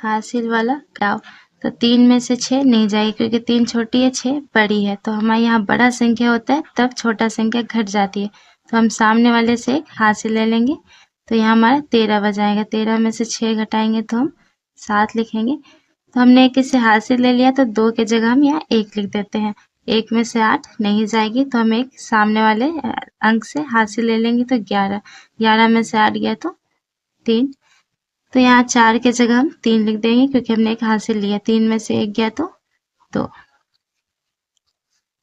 हासिल वाला घटाओ। तो 3 में से 6 नहीं जाएगी क्योंकि 3 छोटी है, 6 बड़ी है। तो हमारे यहाँ बड़ा संख्या होता है तब छोटा संख्या घट जाती है। तो हम सामने वाले से एक हासिल ले लेंगे। तो यहाँ हमारा 13 बजाएगा। 13 में से 6 घटाएंगे तो हम 7 लिखेंगे। तो हमने एक इसे हासिल ले लिया तो 2 की जगह हम यहाँ 1 लिख देते हैं। 1 में से 8 नहीं जाएगी तो हम एक सामने वाले अंक से हासिल ले लेंगे तो 11। 11 में से 8 गया तो 3। तो यहाँ 4 की जगह हम 3 लिख देंगे क्योंकि हमने एक हासिल लिया। 3 में से 1 गया तो 2।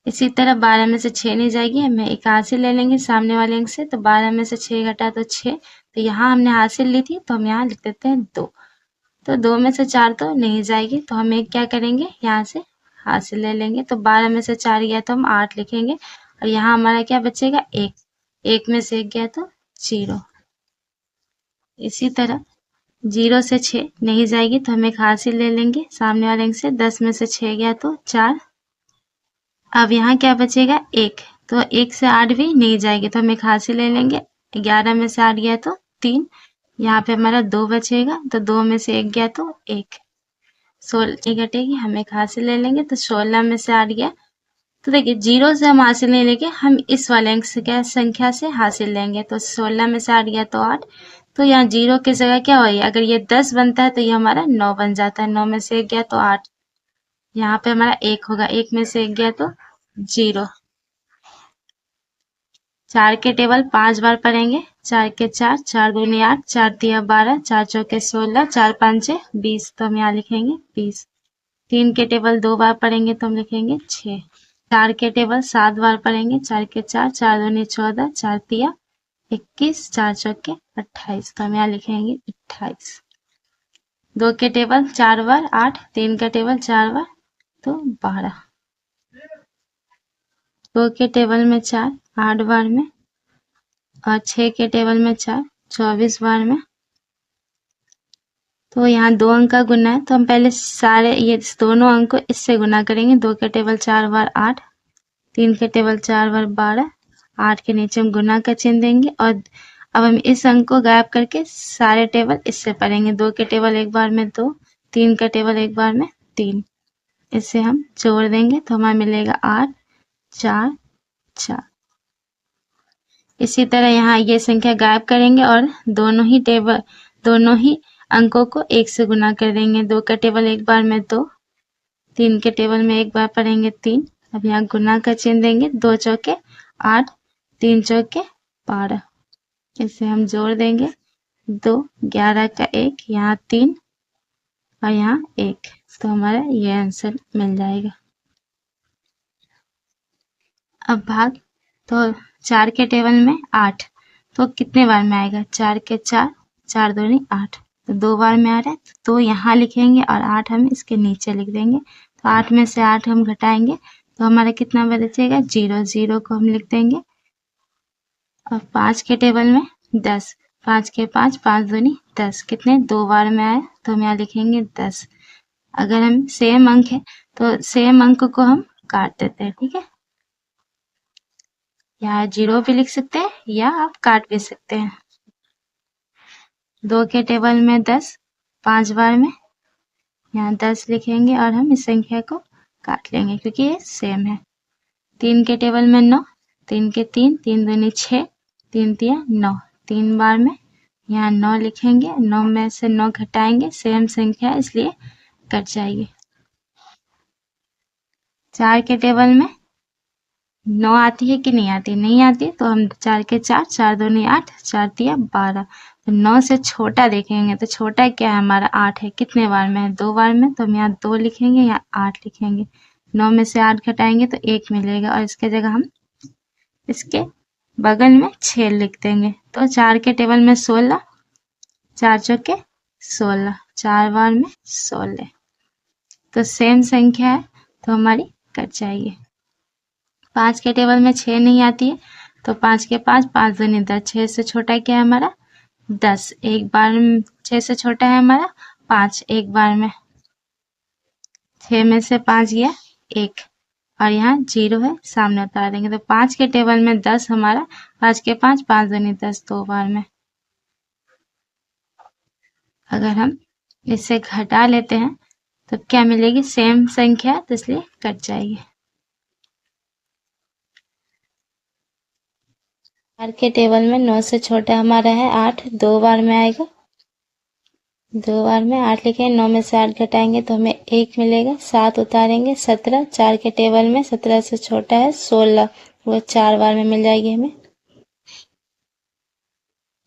इसी तरह 12 में से 6 नहीं जाएगी, हमें एक हासिल ले लेंगे सामने वाले अंक से। तो 12 में से 6 घटा तो 6। तो यहाँ हमने हासिल ली थी तो हम यहाँ लिख देते हैं 2। तो 2 में से 4 तो नहीं जाएगी तो हम एक क्या करेंगे, यहाँ से हासिल ले लेंगे। तो 12 में से 4 गया तो हम 8 लिखेंगे और यहाँ हमारा क्या बचेगा 1। 1 में से 1 गया तो 0। इसी तरह 0 से 6 नहीं जाएगी तो हम एक हासिल ले लेंगे सामने वाले अंक से। 10 में से 6 गया तो 4। अब यहाँ क्या बचेगा 1। तो 1 से 8 भी नहीं जाएगी तो हम एक हासिल ले लेंगे। 11 में से 8 गया तो 3। यहाँ पे हमारा 2 बचेगा तो 2 में से 1 गया तो 1। 16 घटेगी, हम एक हासिल ले लेंगे। तो 16 में से 8 गया तो देखिए 0 से हम हासिल नहीं लेंगे, हम इस वाले अंक से क्या संख्या से हासिल लेंगे। तो 16 में से 8 गया तो 8। तो यहाँ 0 की जगह क्या होगी, अगर ये 10 बनता है तो ये हमारा 9 बन जाता है। 9 में से 1 गया तो 8। यहाँ पे हमारा 1 होगा। 1 में से 1 गया तो 0। 4 के टेबल 5 बार पढ़ेंगे। 4 के 4, 4 दूनी 8, 4 तिया 12, 4 चौके 16, 4 पंचे 20। तो हम यहाँ लिखेंगे 20। 3 के टेबल 2 बार पढ़ेंगे तो हम लिखेंगे 6। 4 के टेबल 7 बार पढ़ेंगे। 4 के 4, 4 दूनी 14, 4 तिया 21, 4 चौके 28। तो हम यहाँ लिखेंगे 28। 2 के टेबल 4 बार 8, 3 का टेबल 4 बार तो 12। 2 के टेबल में 4 8 बार में और 6 के टेबल में 4 24 बार में। तो यहाँ 2 अंक का गुना है तो हम पहले सारे ये दोनों अंक को इससे गुना करेंगे। 2 के टेबल 4 बार 8, 3 के टेबल 4 बार 12, 8 के नीचे हम गुना का चिन्ह देंगे। और अब हम इस अंक को गायब करके सारे टेबल इससे पढ़ेंगे। 2 के टेबल 1 बार में 2, 3 का टेबल 1 बार में 3। इससे हम जोड़ देंगे तो हमें मिलेगा 8 4 4। इसी तरह यहाँ ये संख्या गायब करेंगे और दोनों ही अंकों को 1 से गुना कर देंगे। 2 का टेबल 1 बार में 2, 3 के टेबल में 1 बार पढ़ेंगे 3। अब यहाँ गुना का चिन्ह देंगे। 2 चौके 8, 3 चौके 12। इसे हम जोड़ देंगे। 2 11 का 1, यहाँ 3 और यहाँ 1। तो हमारा ये आंसर मिल जाएगा। अब भाग, तो 4 के टेबल में 8 तो कितने बार में आएगा, 4 के 4, 4 दूनी 8। तो 2 बार में आ रहा है तो यहाँ लिखेंगे और 8 हम इसके नीचे लिख देंगे। तो 8 में से 8 हम घटाएंगे तो हमारा कितना बचेगा 0। 0 को हम लिख देंगे। और 5 के टेबल में 10, 5 के 5, 5 दूनी 10। कितने 2 बार में आए तो हम यहाँ लिखेंगे 10। अगर हम सेम अंक है तो सेम अंक को हम काट देते हैं, ठीक है। यहाँ 0 भी लिख सकते हैं या आप काट भी सकते हैं। 2 के टेबल में 10 5 बार में, यहाँ 10 लिखेंगे और हम इस संख्या को काट लेंगे क्योंकि ये सेम है। 3 के टेबल में 9, 3 के 3, 3 दूनी 6, 3 तिया 9। 3 बार में यहाँ 9 लिखेंगे। 9 में से 9 घटाएंगे, सेम संख्या इसलिए कट जाएगी। 4 के टेबल में 9 आती है कि नहीं आती, नहीं आती तो हम 4 के 4, 4 दूनी 8, 4 तिया 12। तो 9 से छोटा देखेंगे तो छोटा क्या है हमारा 8 है। कितने बार में है 2 बार में, तो हम यहाँ 2 लिखेंगे, यहाँ 8 लिखेंगे। 9 में से 8 घटाएंगे तो 1 मिलेगा और इसके जगह हम इसके बगल में 6 लिख देंगे। तो 4 के टेबल में 16, 4 चौके 16, 4 बार में 16। तो सेम संख्या है तो हमारी कट जाएगी। 5 के टेबल में 6 नहीं आती है तो 5 के 5, 5 दूनी 10। 6 से छोटा क्या है हमारा 10। एक बार में 6 से छोटा है हमारा 5, एक बार में। 6 में से 5 गया 1 और यहाँ 0 है, सामने उतार देंगे। तो 5 के टेबल में 10 हमारा, 5 के 5, 5 दूनी 10 2 बार में। अगर हम इससे घटा लेते हैं तो क्या मिलेगी, सेम संख्या, तो इसलिए कट जाएगी। बार के टेबल में 9 से छोटा हमारा है 8, 2 बार में आएगा, 2 बार में 8 लिखेंगे, 9 में से 8 घटाएंगे तो हमें 1 मिलेगा, 7 उतारेंगे 17, 4 के टेबल में 17 से छोटा है 16, वो 4 बार में मिल जाएगी हमें।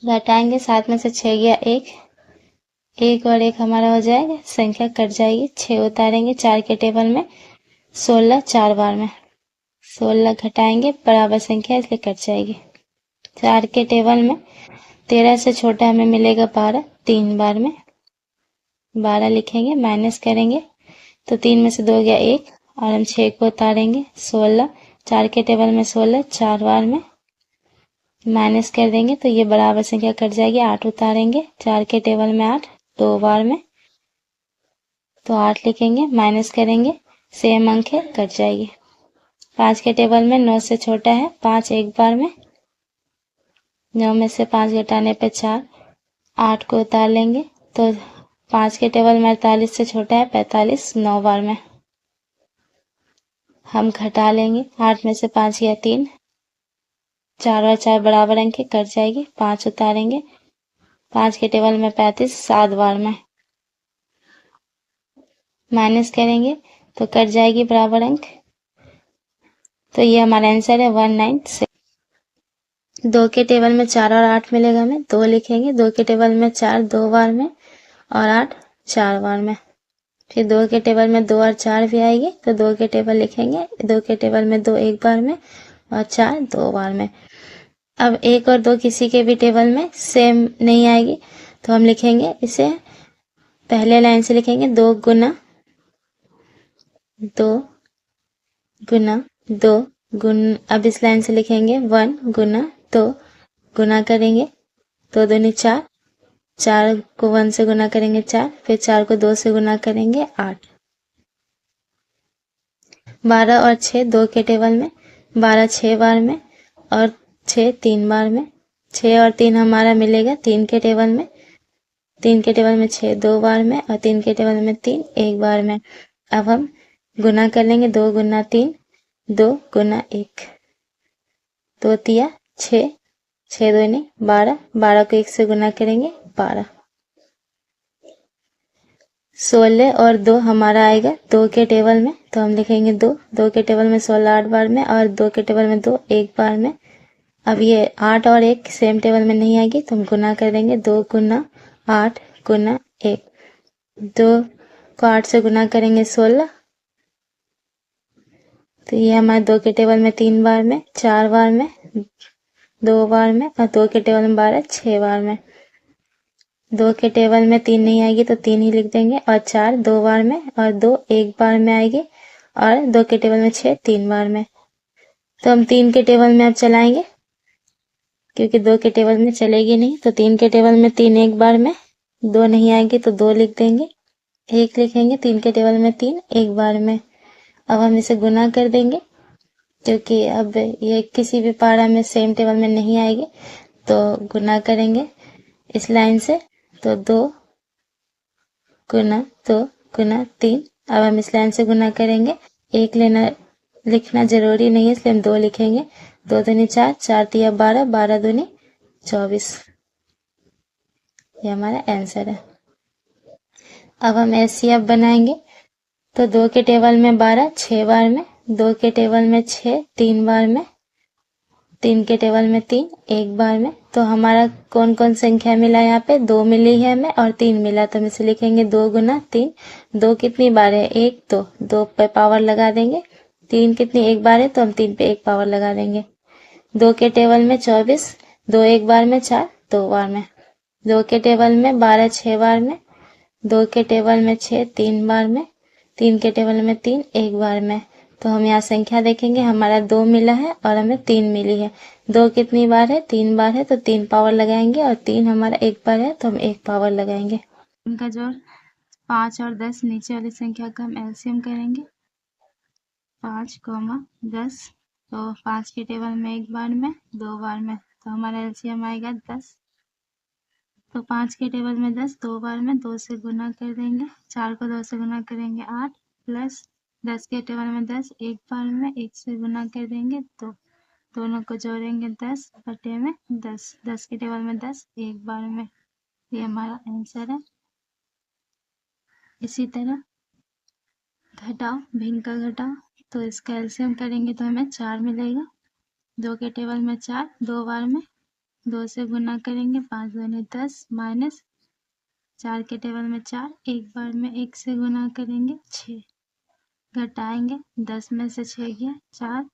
घटाएंगे, 7 में से 6 गया 1, 1 और 1 हमारा हो जाएगा, संख्या कट जाएगी। 6 उतारेंगे 4 के टेबल में 16, 4 बार में 16 घटाएंगे, बराबर संख्या इसलिए कट जाएगी। 4 के टेबल में 13 से छोटा हमें मिलेगा 12, 3 बार में 12 लिखेंगे, माइनस करेंगे तो 3 में से 2 गया 1 और हम 6 को उतारेंगे 16, 4 के टेबल में 16, 4 बार में माइनस कर देंगे तो ये बराबर संख्या कट जाएगी। 8 उतारेंगे 4 के टेबल में 8, 2 बार में तो 8 लिखेंगे, माइनस करेंगे, सेम अंक है, कट जाएगी। 5 के टेबल में 9 से छोटा है 5, 1 बार में 9 में से 5 घटाने पे 4, 8 को उतार लेंगे तो 5 के टेबल में 48 से छोटा है 45, 9 बार में हम घटा लेंगे, 8 में से 5 गया 3, 4 और 4 बराबर अंक के, कट जाएगी। 5 उतारेंगे, 5 के टेबल में 35, 7 बार में माइनस करेंगे तो कट जाएगी बराबर अंक। तो ये हमारा आंसर है 196। 2 के टेबल में 4 और 8 मिलेगा हमें, 2 लिखेंगे, 2 के टेबल में 4 2 बार में और 8 4 बार में। फिर 2 के टेबल में 2 और 4 भी आएगी तो 2 के टेबल लिखेंगे, 2 के टेबल में 2 1 बार में और 4 2 बार में। अब 1 और 2 किसी के भी टेबल में सेम नहीं आएगी तो हम लिखेंगे इसे, पहले लाइन से लिखेंगे 2 गुना 2 गुना 2 गुण, अब इस लाइन से लिखेंगे 1 गुना 2, गुना करेंगे 2 दूनी 4, 4 को 1 से गुना करेंगे 4, फिर 4 को 2 से गुना करेंगे 8। 12 और 6 2 के टेबल में, 12 6 बार में और 6 3 बार में, 6 और 3 हमारा मिलेगा 3 के टेबल में, 3 के टेबल में 6 2 बार में और 3 के टेबल में 3 1 बार में। अब हम गुना कर लेंगे, 2 गुना 3, 2 गुना 1, 2 तिया 6, 6 दूनी 12, 12 को 1 से गुना करेंगे 12। 16 और 2 हमारा आएगा 2 के टेबल में तो हम लिखेंगे 2, 2 के टेबल में 16 8 बार में और 2 के टेबल में 2 1 बार में। अब ये 8 और 1 सेम टेबल में नहीं आएगी तो हम गुना कर देंगे, 2 गुना 8 गुना 1, 2 को 8 से गुना करेंगे 16, तो ये हमारे 2 के टेबल में 3 बार में, 4 बार में, 2 बार में और 2 के टेबल में 12 6 बार में। 2 के टेबल में 3 नहीं आएगी तो 3 ही लिख देंगे और 4 2 बार में और 2 1 बार में आएगी और 2 के टेबल में 6 3 बार में। तो हम 3 के टेबल में अब चलाएंगे क्योंकि 2 के टेबल में चलेगी नहीं, तो 3 के टेबल में 3 1 बार में, 2 नहीं आएगी तो 2 लिख देंगे, 1 लिखेंगे, 3 के टेबल में 3 1 बार में। अब हम इसे गुना कर देंगे क्योंकि अब ये किसी भी पारा में सेम टेबल में नहीं आएगी तो गुना करेंगे इस लाइन से, तो 2 गुना 2 गुना 3। अब हम इस लाइन से गुना करेंगे, 1 लेना लिखना जरूरी नहीं है इसलिए हम 2 लिखेंगे, 2 दूनी 4, 4 तिया 12, 12 दूनी 24। ये हमारा आंसर है। अब हम एचसीएफ बनाएंगे तो 2 के टेबल में 12 6 बार में, 2 के टेबल में 6 3 बार में, 3 के टेबल में 3 1 बार में। तो हमारा कौन कौन संख्या मिला यहाँ पे, 2 मिली है हमें और 3 मिला, तो हम इसे लिखेंगे 2 गुना 3। 2 कितनी बार है, 1, 2, 2 पे पावर लगा देंगे। 3 कितनी 1 बार है तो हम 3 पे 1 पावर लगा देंगे। 2 के टेबल में 24, 2 1 बार में 4 2 बार में। 2 के टेबल में 12 6 बार में, 2 के टेबल में 6 3 बार में, 3 के टेबल में 3 1 बार में। तो हम यहाँ संख्या देखेंगे, हमारा 2 मिला है और हमें 3 मिली है। 2 कितनी बार है, 3 बार है तो 3 पावर लगाएंगे और 3 हमारा 1 बार है तो हम 1 पावर लगाएंगे। इनका जोड़ 5 और 10 नीचे वाली संख्या का हम एलसीएम करेंगे, 5, 10। तो 5 के टेबल में 1 बार में 2 बार में, तो हमारा एलसीएम आएगा 10। तो 5 के टेबल में 10 2 बार में 2 से गुना कर देंगे, 4 को 2 से गुना करेंगे 8 प्लस 10 के टेबल में 10 एक बार में 1 से गुना कर देंगे 2, दोनों को जोड़ेंगे 10 बटे में 10, 10 के टेबल में 10 एक बार में, ये हमारा आंसर है। इसी तरह घटाओ, भिन्न का घटाओ, तो इसका एलसीएम करेंगे तो हमें 4 मिलेगा, 2 के टेबल में 4 2 बार में 2 से गुना करेंगे 5 दूनी 10 माइनस 4 के टेबल में 4 एक बार में 1 से गुना करेंगे 6, घटाएंगे 10 में से 6 गया 4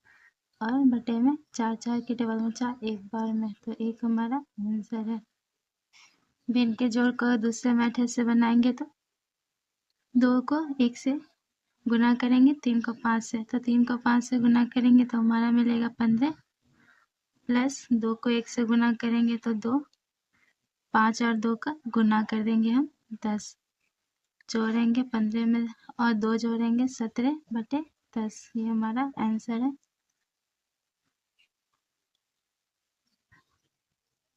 और बटे में 4 4 के टेबल में 4 एक बार में, तो एक हमारा आंसर है। भिन्न के जोड़ को दूसरे मेथड से बनाएंगे तो 2 को 1 से गुना करेंगे 3 को 5 से, तो 3 को 5 से गुना करेंगे तो हमारा मिलेगा 15 प्लस 2 को 1 से गुना करेंगे तो 2, 5 और 2 का गुना कर देंगे हम 10, जोड़ेंगे 15 में और 2 जोड़ेंगे 17 बटे 10, ये हमारा आंसर है।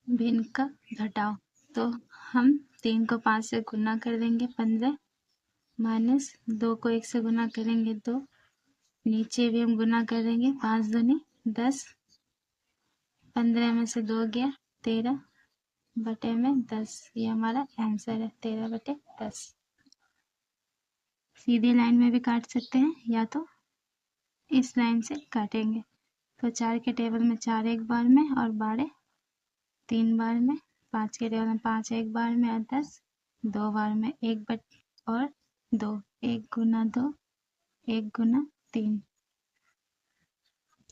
भिन्न का घटाओ, तो हम 3 को 5 से गुना कर देंगे 15 माइनस 2 को 1 से गुना करेंगे 2, नीचे भी हम गुना करेंगे 5 दूनी 10, 15 में से 2 गया 13 बटे में 10, ये हमारा आंसर है 13 बटे 10। सीधी लाइन में भी काट सकते हैं या तो इस लाइन से काटेंगे, तो 4 के टेबल में 4 एक बार में और 12 3 बार में, 5 के टेबल में 5 एक बार में और 10 2 बार में, 1 बट और 2 1 गुना 2 1 गुना 3,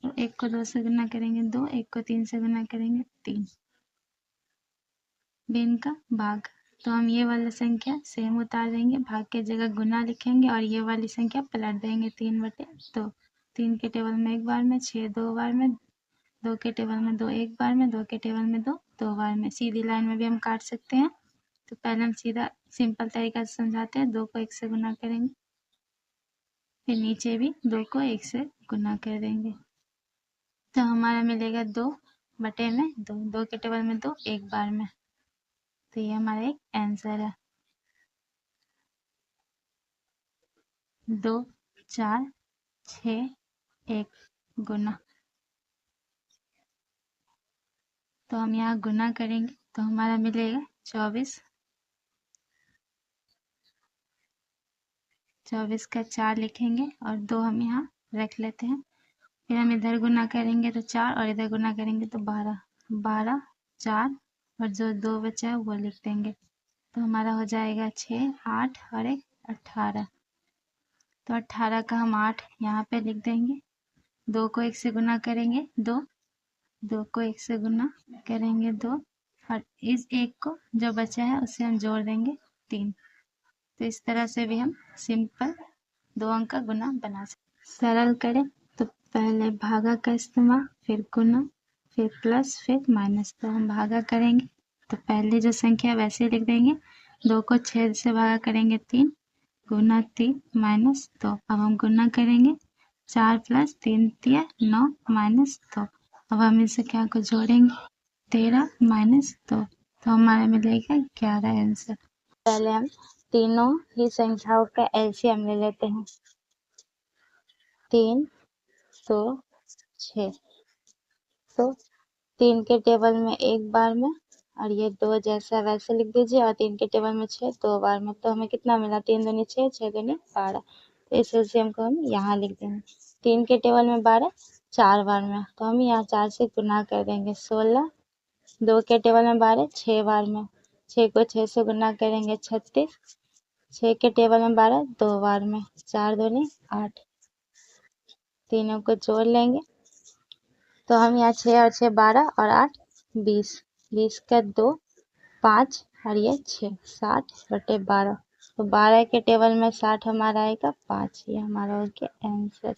तो 1 को 2 से गुना करेंगे 2, 1 को 3 से गुना करेंगे 3। भिन्न का भाग, तो हम ये वाला संख्या सेम उतार देंगे, भाग के जगह गुना लिखेंगे और ये वाली संख्या पलट देंगे 3 बटे 2, 3 के टेबल में एक बार में 6 2 बार में, 2 के टेबल में 2 एक बार में, 2 के टेबल में 2 2 बार में। सीधी लाइन में भी हम काट सकते हैं, तो पहले हम सीधा सिंपल तरीका से समझाते हैं, 2 को 1 से गुना करेंगे, फिर नीचे भी 2 को 1 से गुना कर देंगे, तो हमारा मिलेगा 2 बटे में 2, 2 के टेबल में 2 एक बार में, तो ये हमारा एक आंसर है। 2 4 6 1 गुना, तो हम यहाँ गुना करेंगे तो हमारा मिलेगा 24, 24 का 4 लिखेंगे और 2 हम यहाँ रख लेते हैं, फिर हम इधर गुना करेंगे तो 4 और इधर गुना करेंगे तो 12, 12 4 और जो 2 बचा है वो लिख देंगे, तो हमारा हो जाएगा 6 8 और 1 18, तो 18 का हम 8 यहाँ पे लिख देंगे, 2 को 1 से गुना करेंगे 2, 2 को 1 से गुना करेंगे 2 और इस 1 को जो बचा है उसे हम जोड़ देंगे 3, तो इस तरह से भी हम सिंपल 2 अंक का गुना बना सकते। सरल करें तो पहले भागा का इस्तेमाल, फिर गुना, फिर प्लस, फिर माइनस, तो हम भागा करेंगे तो पहले जो संख्या वैसे लिख देंगे, 2 को 6 से भागा करेंगे 3 गुना 3 माइनस 2, अब हम गुना करेंगे 4 प्लस 3 दिया 9 माइनस 2, अब हम इस संख्या को जोड़ेंगे 13 माइनस 2, तो हमारा मिलेगा 11 आंसर। पहले हम तीनों ही संख्याओं का एलसीएम ले लेते हैं, 3 2 6, तो 3 के टेबल में एक बार में और ये 2 जैसा वैसे लिख दीजिए, और 3 के टेबल में 6 2 बार में, तो हमें कितना मिला 3 दूनी 6 6 दूनी 12, तो इस एलसीएम को हम यहाँ लिख देंगे। 3 के टेबल में 12 4 बार में, तो हम यहाँ 4 से गुना कर देंगे 16, 2 के टेबल में 12 6 बार में, 6 को 6 से गुना करेंगे 36, 6 के टेबल में 12 2 बार में, 4 दूनी 8, तीनों को जोड़ लेंगे तो हम यहाँ 6 और 6 12 और 8 20, 20 का 2 5 और ये 6 60 बटे 12, तो 12 के टेबल में 60 हमारा आएगा 5, ये हमारा हो गया आंसर।